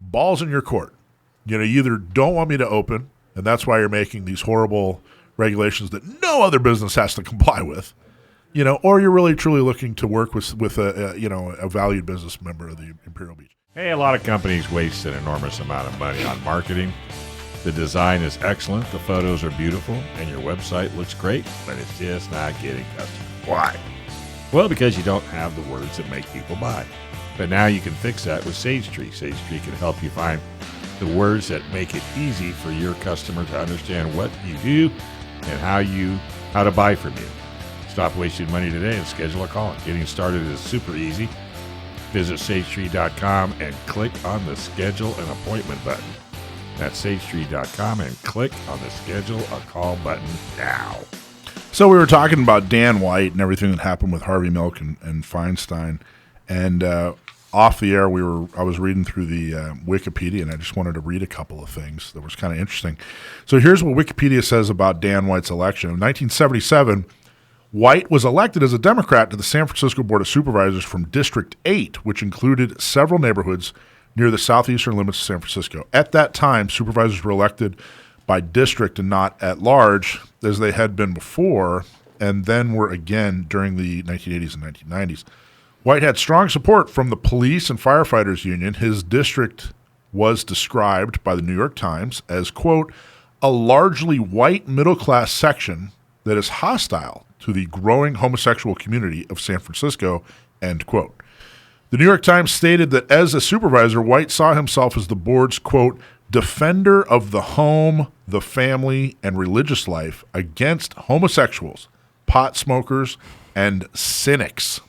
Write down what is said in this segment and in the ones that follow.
Ball's in your court. You either don't want me to open, and that's why you're making these horrible regulations that no other business has to comply with, or you're really truly looking to work with a valued business member of the Imperial Beach. Hey, a lot of companies waste an enormous amount of money on marketing. The design is excellent, the photos are beautiful, and your website looks great, but it's just not getting customers. Why? Well, because you don't have the words that make people buy. But now you can fix that with Sage Tree. Sage Tree can help you find the words that make it easy for your customer to understand what you do and how to buy from you. Stop wasting money today and schedule a call. Getting started is super easy. Visit sagetree.com and click on the Schedule an Appointment button. That's sagetree.com and click on the Schedule a Call button now. So we were talking about Dan White and everything that happened with Harvey Milk and Feinstein, and off the air I was reading through the Wikipedia, and I just wanted to read a couple of things that was kind of interesting. So here's what Wikipedia says about Dan White's election. In 1977, White was elected as a Democrat to the San Francisco Board of Supervisors from District 8, which included several neighborhoods near the southeastern limits of San Francisco. At that time, supervisors were elected by district and not at large, as they had been before, and then were again during the 1980s and 1990s. White had strong support from the police and firefighters union. His district was described by the New York Times as, quote, a largely white middle-class section that is hostile to the growing homosexual community of San Francisco, end quote. The New York Times stated that as a supervisor, White saw himself as the board's, quote, defender of the home, the family, and religious life against homosexuals, pot smokers, and cynics.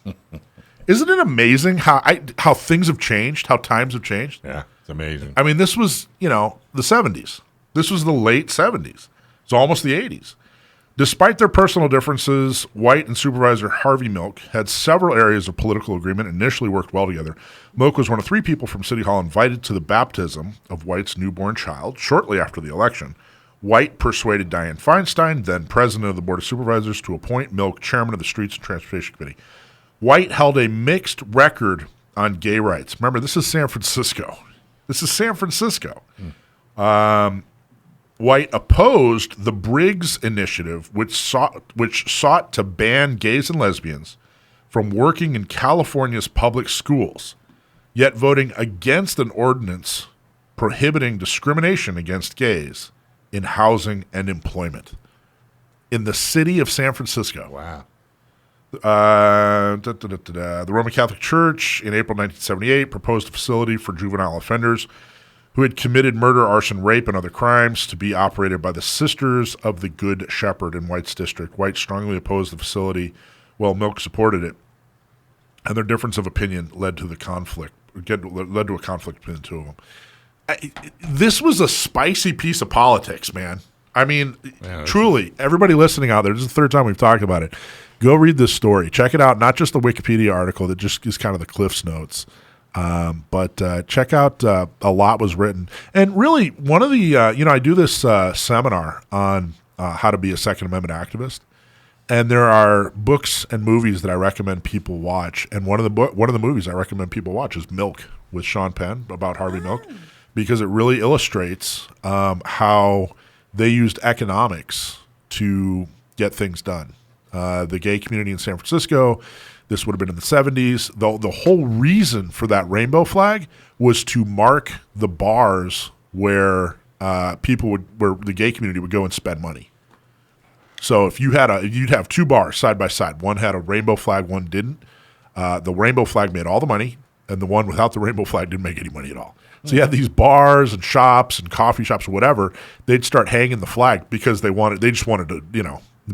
Isn't it amazing how things have changed, how times have changed? Yeah, it's amazing. I mean, this was, the 70s. This was the late 70s. It's almost the 80s. Despite their personal differences, White and Supervisor Harvey Milk had several areas of political agreement and initially worked well together. Milk was one of 3 people from City Hall invited to the baptism of White's newborn child shortly after the election. White persuaded Dianne Feinstein, then president of the Board of Supervisors, to appoint Milk chairman of the Streets and Transportation Committee. White held a mixed record on gay rights. Remember, this is San Francisco. White opposed the Briggs Initiative, which sought to ban gays and lesbians from working in California's public schools, yet voting against an ordinance prohibiting discrimination against gays in housing and employment in the city of San Francisco. Wow. The Roman Catholic Church in April 1978 proposed a facility for juvenile offenders who had committed murder, arson, rape, and other crimes to be operated by the Sisters of the Good Shepherd in White's district. White strongly opposed the facility, while Milk supported it, and their difference of opinion led to a conflict between the two of them. This was a spicy piece of politics, man. I mean, truly, everybody listening out there, this is the 3rd time we've talked about it. Go read this story. Check it out, not just the Wikipedia article that just is kind of the Cliff's Notes. But check out a lot was written. And really, one of the, I do this seminar on how to be a Second Amendment activist. And there are books and movies that I recommend people watch. And one of the movies I recommend people watch is Milk with Sean Penn about Harvey Milk, because it really illustrates how they used economics to get things done. The gay community in San Francisco, this would have been in the 70s. The whole reason for that rainbow flag was to mark the bars where where the gay community would go and spend money. So if you'd have 2 bars side by side. One had a rainbow flag, one didn't. The rainbow flag made all the money, and the one without the rainbow flag didn't make any money at all. So you had these bars and shops and coffee shops or whatever. They'd start hanging the flag because they just wanted to,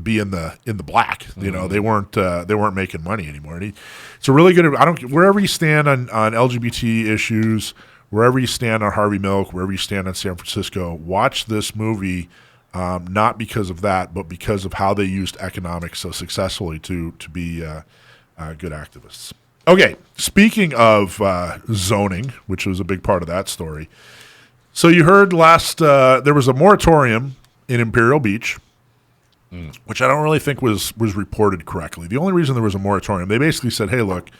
be in the black. They weren't making money anymore. It's a really good. Wherever you stand on LGBT issues, wherever you stand on Harvey Milk, wherever you stand on San Francisco, watch this movie. Not because of that, but because of how they used economics so successfully to be good activists. Okay, speaking of zoning, which was a big part of that story. So you heard there was a moratorium in Imperial Beach, which I don't really think was reported correctly. The only reason there was a moratorium, they basically said, hey, look,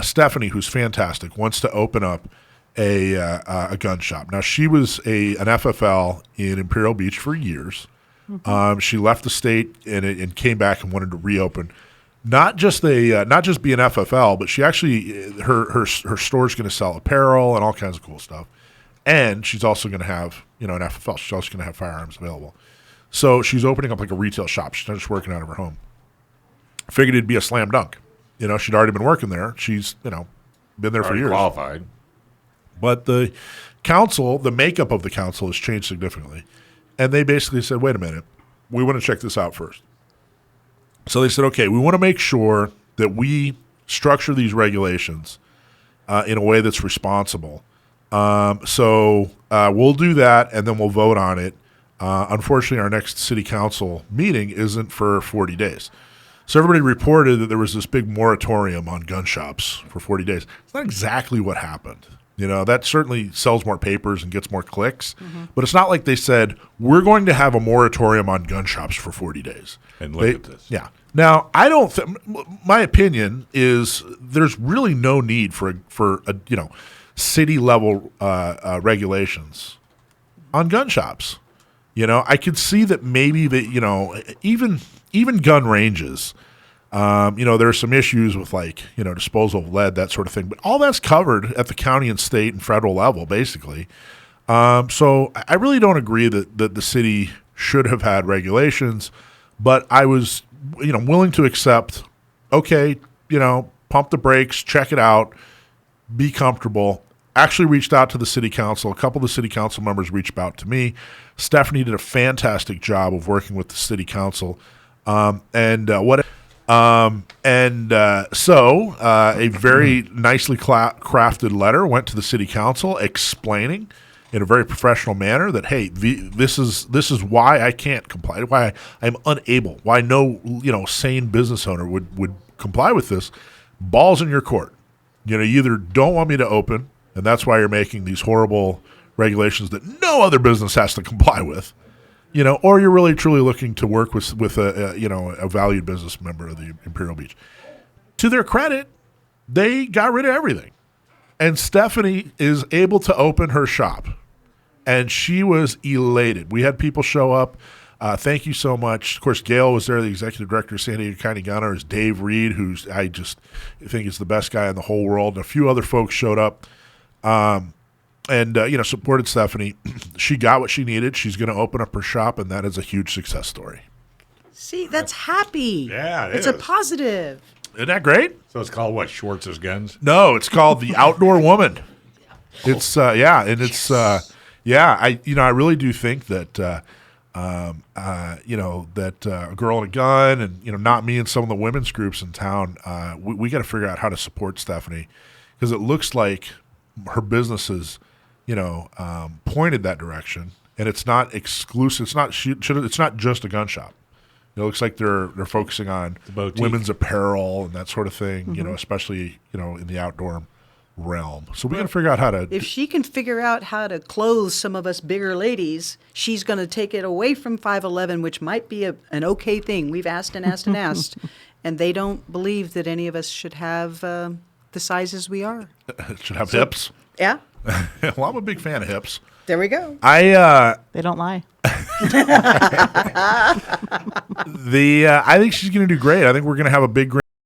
Stephanie, who's fantastic, wants to open up a gun shop. Now, she was an FFL in Imperial Beach for years. She left the state and came back and wanted to reopen. Not just be an FFL, but she actually her store's going to sell apparel and all kinds of cool stuff. And she's also going to have an FFL. She's also going to have firearms available. So she's opening up like a retail shop. She's not just working out of her home. Figured it'd be a slam dunk. She'd already been working there. She's been there for years. Qualified. But the council, the makeup of the council has changed significantly. And they basically said, wait a minute, we want to check this out first. So they said, okay, we want to make sure that we structure these regulations in a way that's responsible. So we'll do that, and then we'll vote on it. Unfortunately, our next city council meeting isn't for 40 days. So everybody reported that there was this big moratorium on gun shops for 40 days. It's not exactly what happened. That certainly sells more papers and gets more clicks. But it's not like they said, we're going to have a moratorium on gun shops for 40 days. And look at this. Yeah. Now, I don't my opinion is there's really no need for city level regulations on gun shops. I could see that maybe that, even gun ranges, there are some issues with disposal of lead, that sort of thing, but all that's covered at the county and state and federal level, basically. So I really don't agree that the city should have had regulations, but I was, willing to accept, okay, pump the brakes, check it out, be comfortable. Actually reached out to the city council. A couple of the city council members reached out to me. Stephanie did a fantastic job of working with the city council. So a very nicely crafted letter went to the city council explaining in a very professional manner that, hey, this is why I can't comply, why I'm unable, why no sane business owner would comply with this. Ball's in your court. You either don't want me to open, and that's why you're making these horrible regulations that no other business has to comply with, or you're really truly looking to work with a valued business member of the Imperial Beach. To their credit, they got rid of everything. And Stephanie is able to open her shop. And she was elated. We had people show up. Thank you so much. Of course, Gail was there, the executive director of San Diego County Gun Owners. Dave Reed, who's I just think is the best guy in the whole world. And a few other folks showed up and supported Stephanie. She got what she needed. She's going to open up her shop, and that is a huge success story. See, that's happy. Yeah, it's a positive. Isn't that great? So it's called what? Schwartz's Guns? No, it's called the Outdoor Woman. It's I really do think that a girl and a gun, and not me and some of the women's groups in town, we got to figure out how to support Stephanie, because it looks like her business is pointed that direction, and it's not exclusive. It's not just a gun shop. It looks like they're focusing on women's apparel and that sort of thing, especially, in the outdoor realm. So we got to figure out how to. If she can figure out how to clothe some of us bigger ladies, she's going to take it away from 5'11", which might be an okay thing. We've asked and asked and asked, and they don't believe that any of us should have the sizes we are. Should have hips. Yeah. Well, I'm a big fan of hips. There we go. They don't lie. I think she's going to do great. I think we're going to have a big.